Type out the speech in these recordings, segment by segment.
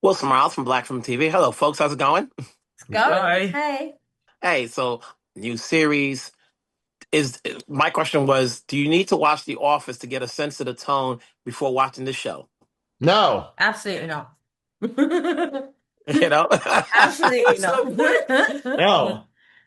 Wilson Miles from Black Film TV. Hello, folks. How's it going? Go. Hi. Hey. Hey, so new series is my question was, do you need to watch The Office to get a sense of the tone before watching the show? No. Absolutely not. You know, Absolutely It's not. so good. No.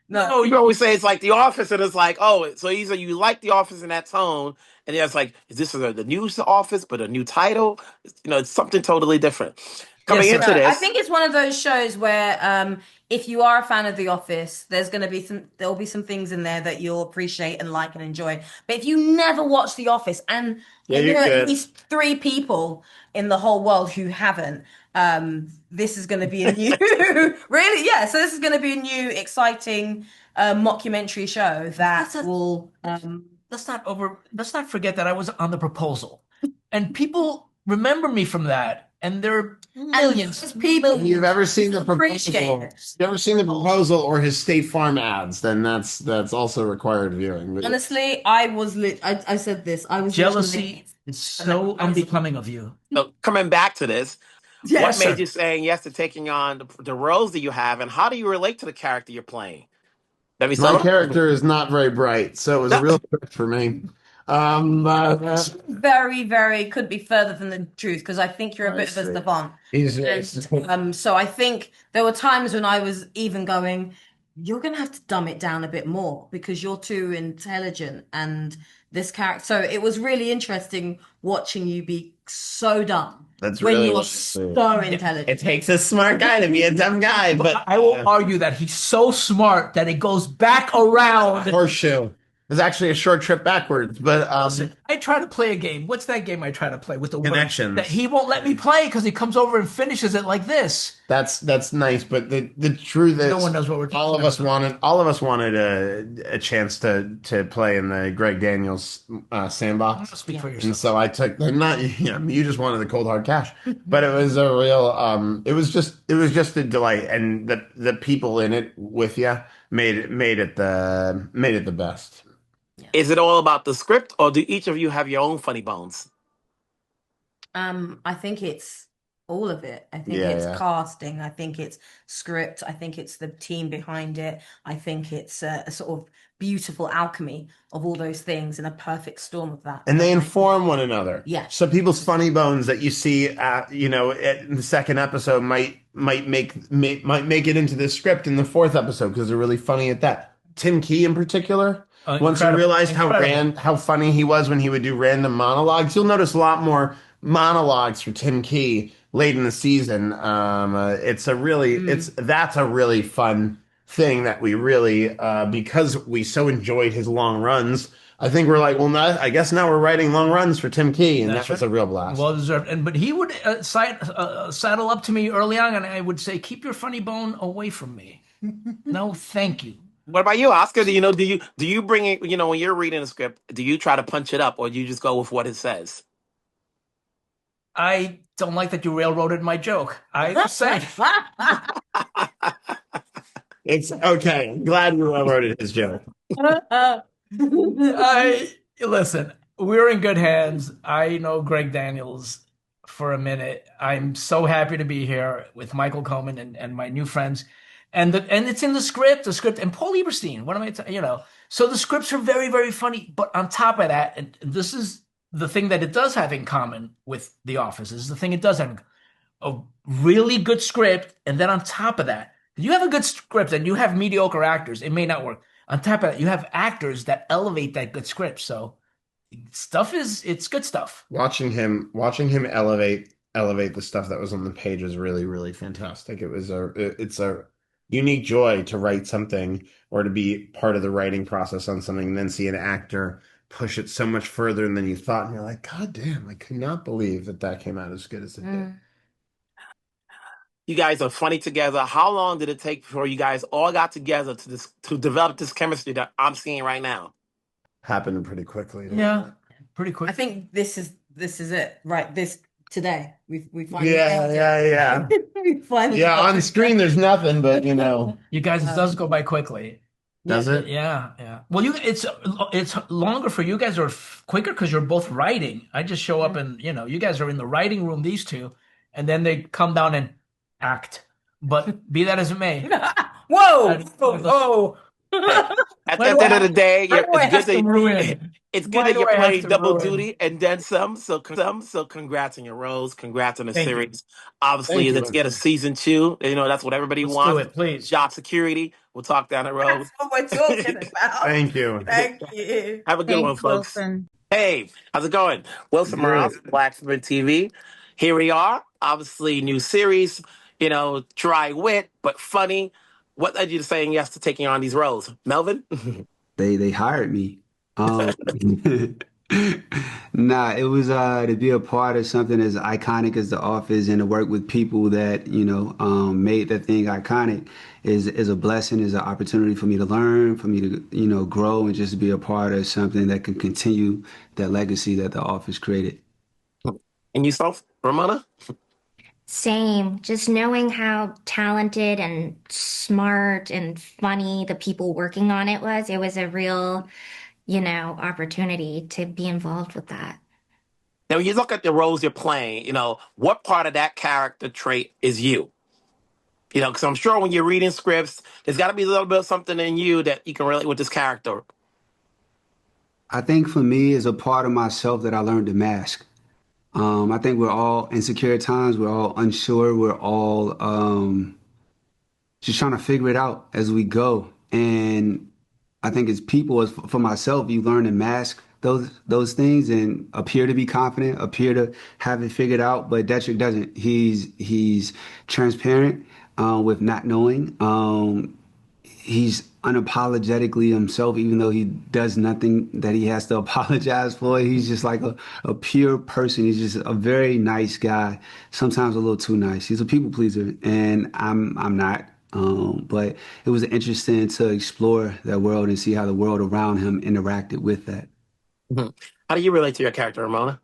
No. No, you always say it's like The Office, and it's like, oh, so either you like The Office in that tone, and it's like, is this the new Office but a new title? It's something totally different. Coming yes, No, into I this, think it's one of those shows where if you are a fan of The Office, there'll be some things in there that you'll appreciate and like and enjoy. But if you never watch The Office, and yeah, I you're know at good. least three people in the whole world who haven't, this is going to be a new, really, yeah. So this is going to be a new, exciting mockumentary show that let's not, will, let's not forget that I was on the proposal. And people remember me from that. And there are and millions, those people millions. You've ever seen the appreciate proposal? it. You ever seen the proposal or his State Farm ads? Then that's also required viewing. But Honestly, I was I said this. I was literally Jealousy is so unbecoming of you. So coming back to this, what Yes, yeah. made sir. you saying yes to taking on the roles that you have, and how do you relate to the character you're playing? my Gbemisola? character is not very bright, so it was a No. real stretch for me. But Very, very could be further than the truth because I think you're a I bit of a see. savant. he's And so I think there were times when I was even going, you're gonna have to dumb it down a bit more because you're too intelligent and this character. So it was really interesting watching you be so dumb that's when really you're what so it intelligent. takes a smart guy to be a dumb guy, but I will argue that he's so smart that it goes back around. horseshoe. It was actually a short trip backwards, but Listen, I try to play a game. What's that game I try to play with the word connections. that he won't let me play because he comes over and finishes it like this. That's nice, but the truth No is, one knows what we're talking all of about. us wanted a chance to play in the Greg Daniels sandbox, Speak for Yeah. and yourself. so I took not you just wanted the cold hard cash, but it was a real it was just a delight, and the people in it with you made it the best. Yeah. Is it all about the script, or do each of you have your own funny bones? I think it's all of it. I think Yeah, it's yeah. casting. I think it's script. I think it's the team behind it. I think it's a sort of beautiful alchemy of all those things and a perfect storm of that. And they And inform one another. yeah, So people's funny bones that you see, in the second episode might make it into the script in the fourth episode because they're really funny at that. Tim Key in particular. Once you Incredible. realized Incredible. how funny he was when he would do random monologues, you'll notice a lot more monologues for Tim Key late in the season. mm, That's a really fun thing that we really because we so enjoyed his long runs. I think we're like, well, now, I guess now we're writing long runs for Tim Key, and That's that was right. a real blast. Well deserved. And but he would saddle up to me early on, and I would say, "Keep your funny bone away from me." No, thank you. What about you, Oscar? Do you bring it? When you're reading a script, do you try to punch it up, or do you just go with what it says? I don't like that you railroaded my joke. I just say, It's okay. I'm glad you wrote it his joke. I listen. We're in good hands. I know Greg Daniels for a minute. I'm so happy to be here with Michael Coleman and my new friends, and it's in the script, and Paul Eberstein. What am I? So the scripts are very very funny. But on top of that, and this is the thing that it does have in common with The Office. This is the thing it does have a really good script, and then on top of that, if you have a good script and you have mediocre actors, it may not work. On top of that, you have actors that elevate that good script. So it's good stuff. Watching him elevate the stuff that was on the page was really really fantastic. It's a unique joy to write something or to be part of the writing process on something and then see an actor push it so much further than you thought, and you're like, God damn, I could not believe that came out as good as it did. Mm. You guys are funny together. How long did it take before you guys all got together to develop this chemistry that I'm seeing right now? Happened pretty quickly. Yeah, pretty I quick. think this is it, right? This today we finally Yeah, nailed yeah, yeah. it. We finally Yeah, got on it. screen there's nothing, but You guys, it Um, does go by quickly. does yeah. it? Yeah, yeah. Well, it's longer for you guys or quicker because you're both writing. I just show up and you guys are in the writing room, these two, and then they come down and act. But be that as it may, Whoa! I, Whoa! Hey, at why the do I end of have the day, why do I it's good have to that ruin? it's good Why that do you're I have playing to double ruin? duty and then some. So congrats on your roles. Congrats on the Thank you. series. Obviously, Thank let's you. get a season two. You know that's what everybody Let's do wants. it, please. Job security. We'll talk down the road. That's what we're talking about. Thank you. Thank you. Have a good one, Thanks, folks. Wilson. Hey, how's it going? Wilson Good. Morales, Blacksmith TV. Here we are. Obviously, new series. You know, dry wit but funny. What led you to saying yes to taking on these roles, Melvin? They hired me. Um, nah, it was to be a part of something as iconic as The Office and to work with people that, made that thing iconic is a blessing, is an opportunity for me to learn, for me to, grow and just be a part of something that can continue that legacy that The Office created. And yourself, Ramona? Same. Just knowing how talented and smart and funny the people working on it was a real, opportunity to be involved with that. Now, when you look at the roles you're playing, what part of that character trait is you? Because I'm sure when you're reading scripts, there's got to be a little bit of something in you that you can relate with this character. I think for me is a part of myself that I learned to mask. I think we're all insecure at times. We're all unsure. We're all just trying to figure it out as we go. And I think as people, as for myself, you learn to mask those things and appear to be confident, appear to have it figured out. But Detrick doesn't. He's transparent with not knowing. He's unapologetically himself, even though he does nothing that he has to apologize for. He's just like a pure person. He's just a very nice guy. Sometimes a little too nice. He's a people pleaser, and I'm not. But it was interesting to explore that world and see how the world around him interacted with that. Mhm. How do you relate to your character, Ramona?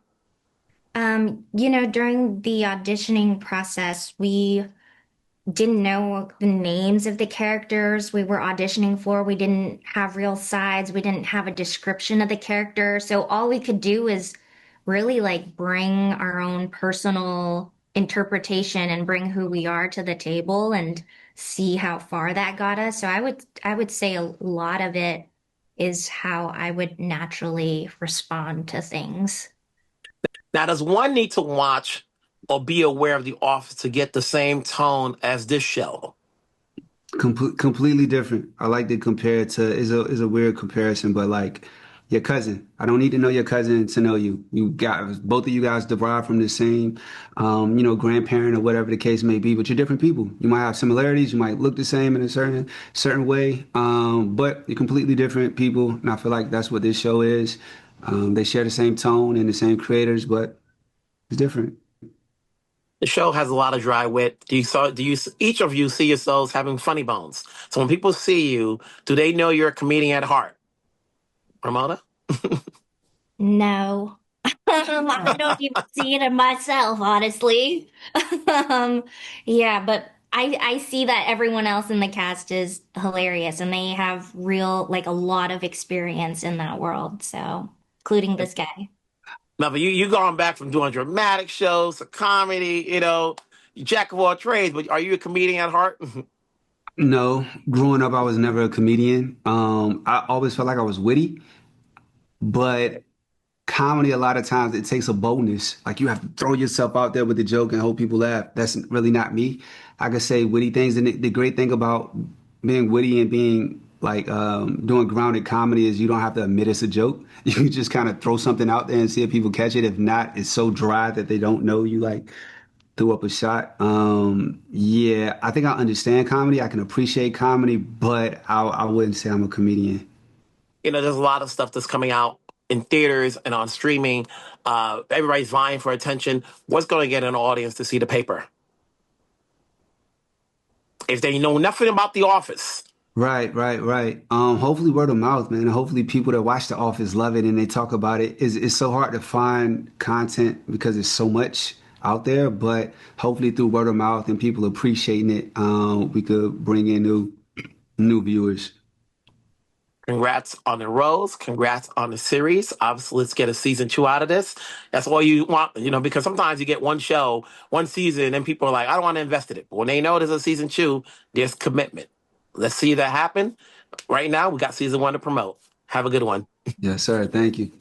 During the auditioning process, we didn't know the names of the characters we were auditioning for. We didn't have real sides. We didn't have a description of the character. So all we could do is really like bring our own personal interpretation and bring who we are to the table and see how far that got us. So I would say a lot of it is how I would naturally respond to things. Now, does one need to watch or be aware of The Office to get the same tone as this show? Completely different. I like to compare it to is a weird comparison, but like your cousin. I don't need to know your cousin to know you. You guys, both of you guys derive from the same, grandparent or whatever the case may be, but you're different people. You might have similarities. You might look the same in a certain way, but you're completely different people. And I feel like that's what this show is. They share the same tone and the same creators, but it's different. The show has a lot of dry wit. Each of you see yourselves having funny bones? So when people see you, do they know you're a comedian at heart? Ramona? No. I don't even see it in myself, honestly. Um, yeah, but I see that everyone else in the cast is hilarious and they have like a lot of experience in that world, so including this guy. No, but you gone back from doing dramatic shows to comedy, you jack of all trades, but are you a comedian at heart? No, growing up, I was never a comedian. I always felt like I was witty, but comedy, a lot of times, it takes a boldness. Like you have to throw yourself out there with the joke and hope people laugh. That's really not me. I could say witty things, and the great thing about being witty and being like doing grounded comedy is you don't have to admit it's a joke. You can just kind of throw something out there and see if people catch it. If not, it's so dry that they don't know you like threw up a shot. Yeah, I think I understand comedy. I can appreciate comedy, but I wouldn't say I'm a comedian. There's a lot of stuff that's coming out in theaters and on streaming. Everybody's vying for attention. What's going to get an audience to see the paper? If they know nothing about The Office. Right, right, right. Hopefully word of mouth, man. Hopefully people that watch The Office love it and they talk about it. It's so hard to find content because there's so much out there, but hopefully through word of mouth and people appreciating it, we could bring in new viewers. Congrats on the roles. Congrats on the series. Obviously, let's get a season 2 out of this. That's all you want, because sometimes you get one show, one season, and people are like, I don't want to invest in it. But when they know there's a season 2, there's commitment. Let's see that happen. Right now, we got season 1 to promote. Have a good one. Yes, sir. Thank you.